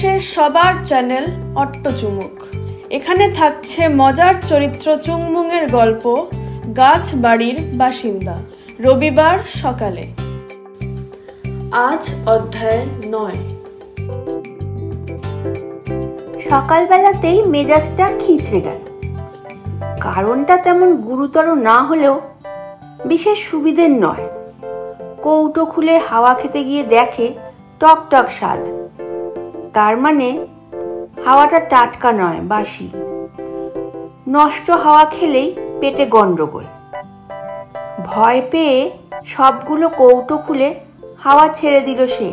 বাংলাদেশের সবার চ্যানেল অট্ট চুমুক। এখানে থাকছে মজার চরিত্র চুংমুংয়ের গল্প গাছ বাড়ির বাসিন্দা, রবিবার সকালে। আজ অধ্যায় 9। সকালবেলাতেই মেজাজটা খিঁচড়ে গেল। কারণটা তেমন গুরুতর না হলেও বিশেষ সুবিধের নয়। কৌটো খুলে হাওয়া খেতে গিয়ে দেখে টক টক স্বাদ। তার মানে হাওয়াটা টাটকা নয়, বাসি। নষ্ট হাওয়া খেলেই পেটে গন্ডগোল। ভয় পেয়ে সবগুলো কৌটো খুলে হাওয়া ছেড়ে দিল সে।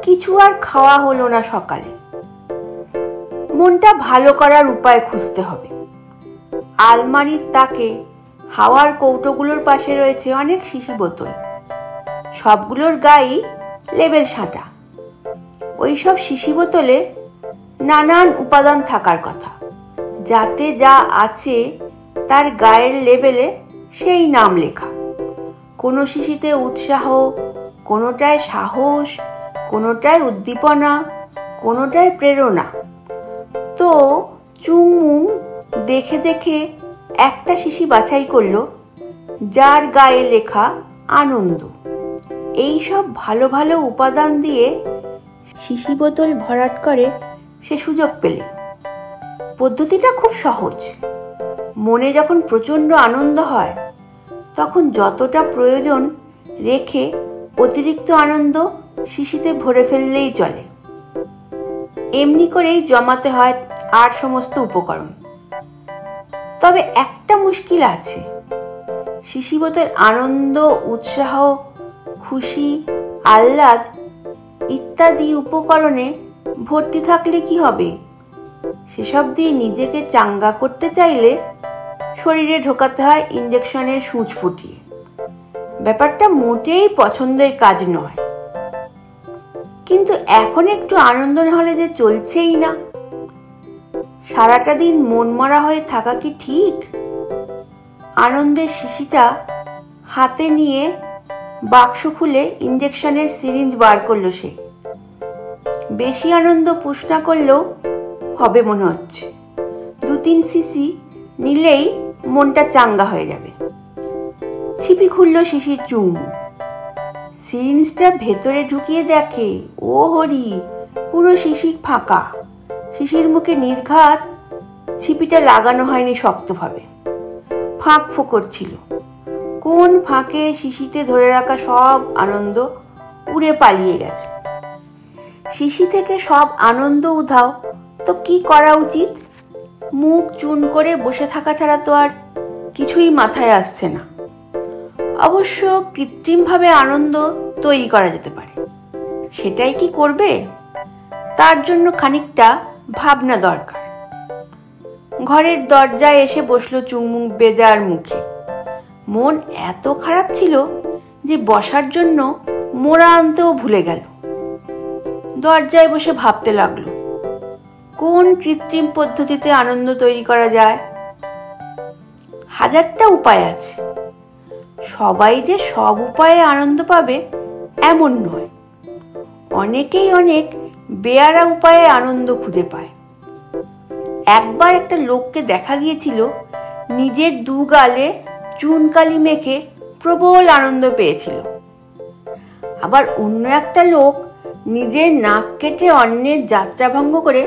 কিছু আর খাওয়া হলো না সকালে। মনটা ভালো করার উপায় খুঁজতে হবে। আলমারির তাকে হাওয়ার কৌটোগুলোর পাশে রয়েছে অনেক শিশি বোতল। সবগুলোর গায়ে লেবেল সাঁটা। ওইসব শিশি বোতলে নানান উপাদান থাকার কথা, যাতে যা আছে তার গায়ের লেবেলে সেই নাম লেখা। কোনো শিশিতে উৎসাহ, কোনোটায় সাহস, কোনোটায় উদ্দীপনা, কোনোটায় প্রেরণা। তো চুংমুং দেখে দেখে একটা শিশি বাছাই করলো, যার গায়ে লেখা আনন্দ। এইসব ভালো ভালো উপাদান দিয়ে শিশি বোতল ভরাট করে সে সুযোগ পেলে। পদ্ধতিটা খুব সহজ। মনে যখন প্রচণ্ড আনন্দ হয় তখন যতটা প্রয়োজন রেখে অতিরিক্ত আনন্দ শিশিতে ভরে ফেললেই চলে। এমনি করেই জমাতে হয় আর সমস্ত উপকরণ। তবে একটা মুশকিল আছে। শিশি বোতল আনন্দ, উৎসাহ, খুশি, আহ্লাদ ইত্যাদি উপকরণে ভর্তি থাকলে কি হবে? সেসব দিয়ে নিজেকে চাঙ্গা করতে চাইলে শরীরে ঢোকাতে হয় ইঞ্জেকশনের সূঁচ ফুটিয়ে। ব্যাপারটা মোটেই পছন্দের কাজ নয়। কিন্তু এখন একটু আনন্দ না হলে যে চলছেই না। সারাটা দিন মনমরা হয়ে থাকা কি ঠিক? আনন্দের শিশিটা হাতে নিয়ে বাক্স খুলে ইঞ্জেকশনের সিরিঞ্জ বার করলো সে। বেশি আনন্দ পুশ না করলেও হবে মনে হচ্ছে। 2-3 সিসি নিলেই মনটা চাঙ্গা হয়ে যাবে। ছিপি খুললো শিশির চুংমুং। সিরিঞ্জটা ভেতরে ঢুকিয়ে দেখে, ও হরি, পুরো শিশি ফাঁকা। শিশির মুখে নির্ঘাত। ছিপিটা লাগানো হয়নি শক্তভাবে, ফাঁক ফোকর ছিল। কোন ফাঁকে শিশিতে ধরে রাখা সব আনন্দ উড়ে পালিয়ে গেছে। শিশি থেকে সব আনন্দ উধাও তো কি করা উচিত? মুখ চুন করে বসে থাকা ছাড়া তো আর কিছুই মাথায় আসছে না। অবশ্য কৃত্রিমভাবে আনন্দ তৈরি করা যেতে পারে। সেটাই কি করবে? তার জন্য খানিকটা ভাবনা দরকার। ঘরের দরজায় এসে বসলো চুংমুং বেজার মুখে। মন এত খারাপ ছিল যে বসার জন্য মোড়া আনতেও ভুলে গেল। দরজায় বসে ভাবতে লাগলো, কোন কৃত্রিম পদ্ধতিতে আনন্দ তৈরি করা যায়? হাজারটা উপায় আছে। সবাই যে সব উপায়ে আনন্দ পাবে এমন নয়। অনেকেই অনেক বেয়ারা উপায়ে আনন্দ খুঁজে পায়। একবার একটা লোককে দেখা গিয়েছিল নিজের 2 গালে চুনকালি মেখে প্রবল আনন্দ পেয়েছিল। আবার অন্য একটা লোক নিজের নাক কেটে অন্যের যাত্রা ভঙ্গ করে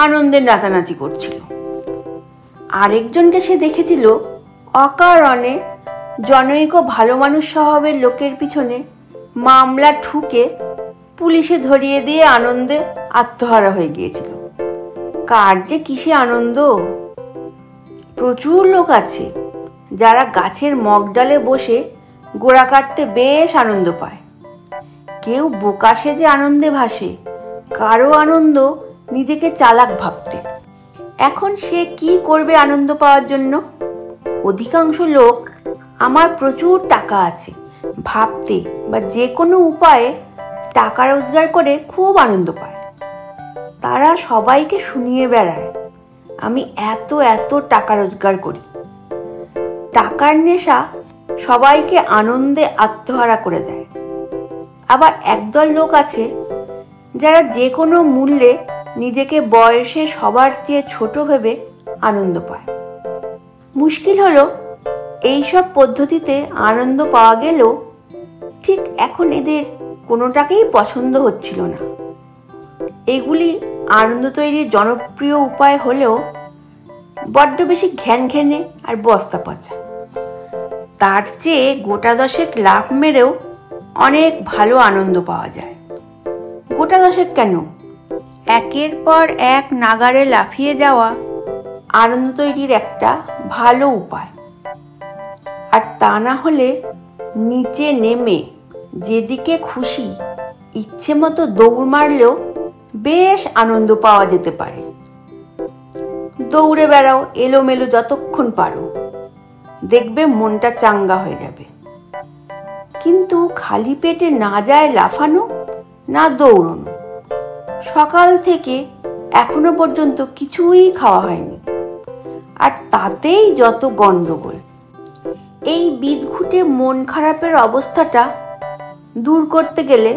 আনন্দে নাচানাচি করছিল। আরেকজনকে সে দেখেছিল অকারণে জনৈক ভালো মানুষ স্বভাবের লোকের পিছনে মামলা ঠুকে পুলিশে ধরিয়ে দিয়ে আনন্দে আত্মহারা হয়ে গিয়েছিল। কার যে কিসে আনন্দ! প্রচুর লোক আছে যারা গাছের মগডালে বসে গোড়া কাটতে বেশ আনন্দ পায়। কেউ বোকা সেজে আনন্দে ভাসে, কারো আনন্দ নিজেকে চালাক ভাবতে। এখন সে কি করবে আনন্দ পাওয়ার জন্য? অধিকাংশ লোক আমার প্রচুর টাকা আছে ভাবতে বা যে কোনো উপায়ে টাকা রোজগার করে খুব আনন্দ পায়। তারা সবাইকে শুনিয়ে বেড়ায়, আমি এত এত টাকা রোজগার করি। টাকার নেশা সবাইকে আনন্দে আত্মহারা করে দেয়। আবার একদল লোক আছে যারা যে কোনো মূল্যে নিজেকে বয়সে সবার চেয়ে ছোট ভেবে আনন্দ পায়। মুশকিল হলো এইসব পদ্ধতিতে আনন্দ পাওয়া গেলেও ঠিক এখন এদের কোনোটাকেই পছন্দ হচ্ছিল না। এগুলি আনন্দ তৈরির জনপ্রিয় উপায় হলেও বড্ড বেশি ঘ্যানঘ্যানে আর বস্তা পচা। তার চেয়ে গোটা দশেক লাফ মেরেও অনেক ভালো আনন্দ পাওয়া যায়। গোটা দশেক কেন, একের পর এক নাগারে লাফিয়ে যাওয়া আনন্দ তৈরির একটা ভালো উপায়। আর তা না হলে নিচে নেমে যেদিকে খুশি ইচ্ছে মতো দৌড় মারলেও বেশ আনন্দ পাওয়া যেতে পারে। দৌড়ে বেড়াও এলোমেলো যতক্ষণ পারো, দেখবে মনটা চাঙ্গা হয়ে যাবে। কিন্তু খালি পেটে না যায় লাফানো না দৌড়ানো। সকাল থেকে এখনো পর্যন্ত কিছুই খাওয়া হয়নি, আর তাতেই যত গন্ডগোল। এই বিদঘুটে মন খারাপের অবস্থাটা দূর করতে গেলে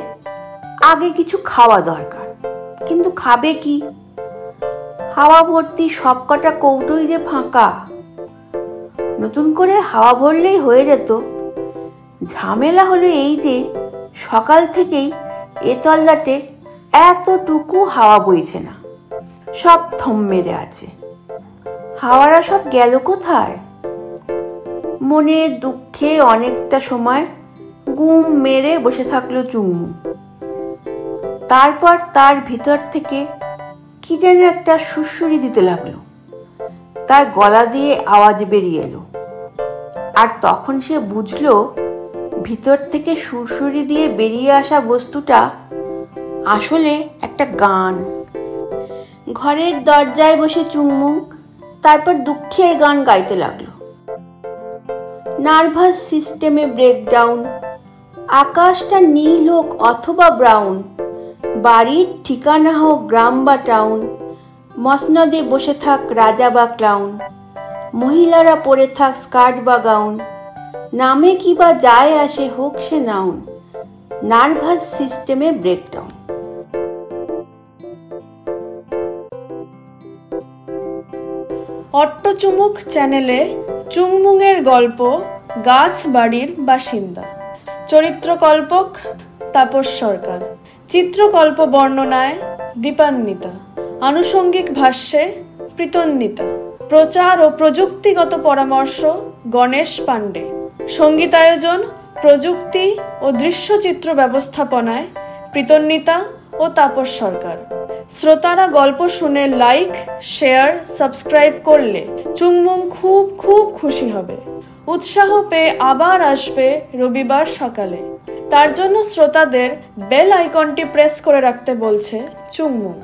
আগে কিছু খাওয়া দরকার। কিন্তু খাবে কি? হাওয়া ভর্তি সবকটা কৌটোই যে ফাঁকা। নতুন করে হাওয়া ভরলেই হয়ে যেত। ঝামেলা হলো এই যে সকাল থেকেই এ তল্লাটে এতটুকু হাওয়া বইছে না, সব থম মেরে আছে। হাওয়ারা সব গেল কোথায়? মনের দুঃখে অনেকটা সময় গুম মেরে বসে থাকলো চুংমু। তারপর তার ভিতর থেকে কি যেন একটা সুড়সুড়ি দিতে লাগলো। তার গলা দিয়ে আওয়াজ বেরিয়ে এলো, আর তখন সে বুঝলো ভিতর থেকে সুড়সুড়ি দিয়ে বেরিয়ে আসা বস্তুটা আসলে একটা গান। ঘরের দরজায় বসে চুংমু তারপর দুঃখের গান গাইতে লাগলো। নার্ভাস সিস্টেমে ব্রেকডাউন, আকাশটা নীল হোক অথবা ব্রাউন, বাড়ির ঠিকানা হোক গ্রাম বা টাউন, মসনদে বসে থাক রাজা বা ক্লাউন, মহিলারা পরে থাক স্কার্ট বা গাউন, নামে কি বা যায় আসে হোক সে নাউন, নার্ভাস সিস্টেমে ব্রেকডাউন। অট্টচুমুক চ্যানেলে চুংমুংয়ের গল্প গাছ বাড়ির বাসিন্দা। চরিত্রকল্পক তাপস সরকার, চিত্রকল্প বর্ণনায় দীপান্বিতা, আনুষঙ্গিক ভাষ্যে প্রীতন্বিতা, প্রচার ও প্রযুক্তিগত পরামর্শ গণেশ পাণ্ডে, সঙ্গীতায়োজন, প্রযুক্তি ও দৃশ্যচিত্র ব্যবস্থাপনায় প্রীতন্বিতা ও তাপস সরকার। শ্রোতারা গল্প শুনে লাইক, শেয়ার, সাবস্ক্রাইব করলে চুংমুং খুব খুব খুশি হবে। উৎসাহ পেয়ে আবার আসবে রবিবার সকালে। তার জন্য শ্রোতাদের বেল আইকনটি প্রেস করে রাখতে বলছে চুংমুং।